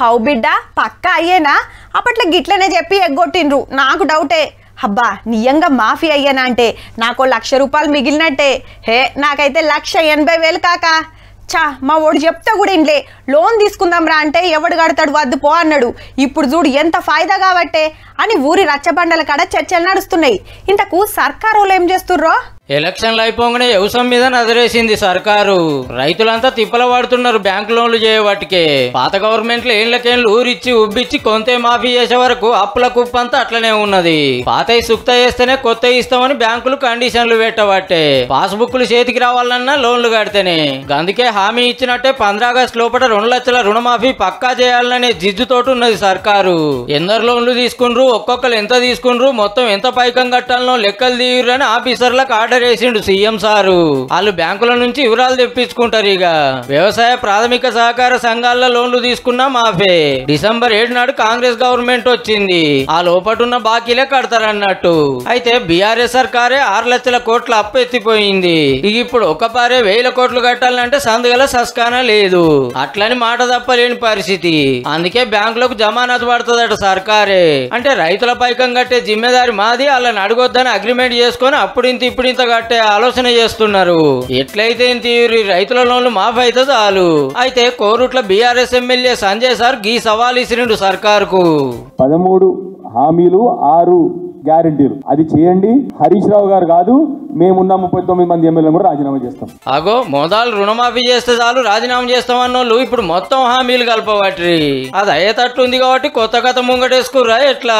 How బిడ్డ పక్కా అయ్యేనా? అప్పట్లో గిట్లనే చెప్పి ఎగ్గొట్టిండ్రు. నాకు డౌటే. అబ్బా నియంగా మాఫీ అయ్యానా అంటే నాకు 1,00,000 రూపాయలు మిగిలినట్టే. హే నాకైతే 1,80,000 కాకా. చా మా ఓడు చెప్తా కూడా ఇంట్లే లోన్ తీసుకుందాం రా అంటే ఎవడు కడతాడు వద్దు పో అన్నాడు. ఇప్పుడు చూడు ఎంత ఫాయిదా కాబట్టే అని ఊరి రచ్చబండల కాడ చర్చలు నడుస్తున్నాయి. ఇంతకు సర్కారు ఏం చేస్తుర్రో? ఎలక్షన్లు అయిపోగానే వ్యవసాయం మీద నజరేసింది సర్కారు. రైతులంతా తిప్పల పడుతున్నారు బ్యాంకు లోన్లు చేయబట్టికే. పాత గవర్నమెంట్లు ఏళ్లకేళ్ళు ఊరిచ్చి ఉబ్బిచ్చి కొంతే మాఫీ చేసే వరకు అప్పుల కుప్పంతా అట్లనే ఉన్నది. పాతయి సుక్త చేస్తేనే కొత్త ఇస్తామని బ్యాంకులు కండిషన్లు పెట్టబట్టే. పాస్బుక్లు చేతికి రావాలన్నా లోన్లు కడితేనే. అందుకే హామీ ఇచ్చినట్టే 15 ఆగస్టు లోపల 2 లక్షల రుణమాఫీ పక్కా చేయాలనే జిద్దుతోటి ఉన్నది సర్కారు. ఎందరు లోన్లు తీసుకుండ్రు, ఒక్కొక్కరు ఎంత తీసుకుండ్రు, మొత్తం ఎంత పైకం కట్టాలనో లెక్కలు తీయురని ఆఫీసర్లకు ఆర్డర్ వేసిండు సీఎం సారు. వాళ్ళు బ్యాంకుల నుంచి వివరాలు తెప్పించుకుంటారు. ఇక వ్యవసాయ ప్రాథమిక సహకార సంఘాల లోన్లు తీసుకున్నా మాఫే. డిసెంబర్ 7 నాడు కాంగ్రెస్ గవర్నమెంట్ వచ్చింది. ఆ లోపటున్న బాకీలే కడతారన్నట్టు. అయితే బీఆర్ఎస్ సర్కారే 6 లక్షల కోట్ల అప్పు ఎత్తిపోయింది. ఇక ఇప్పుడు ఒక్కపారే 1,000 కోట్లు కట్టాలంటే సందుగల సస్కాన లేదు. అట్లని మాట తప్పలేని పరిస్థితి. అందుకే బ్యాంకులకు జమానత్ పడుతుందట సర్కారే. అంటే రైతుల పైకం కట్టే జిమ్మెదారి మాది, వాళ్ళని అడగొద్దని అగ్రిమెంట్ చేసుకుని అప్పుడింత ఇప్పుడింత కట్టే ఆలోచన చేస్తున్నారు. ఎట్లయితే రైతుల లోన్లు మాఫ్ అయితే చాలు. అయితే Korutla BRS MLA Sanjay sir గీ సవాల్ ఇసిరిండు సర్కారుకు. 13 హామీలు 6 గ్యారెంటీలు అది చేయండి. హరీష్ రావు గారు కాదు, మేమున్న 39 మంది ఎమ్మెల్యేలు కూడా రాజీనామా చేస్తాం. అగో మోదాలు రుణమాఫీ చేస్తే చాలు రాజీనామా చేస్తామన్నోళ్ళు ఇప్పుడు మొత్తం హామీలు కలపబట్టి అది అయ్యేటట్టుంది. కాబట్టి కొత్త కథ ముంగటేసుకుర్రా ఎట్లా?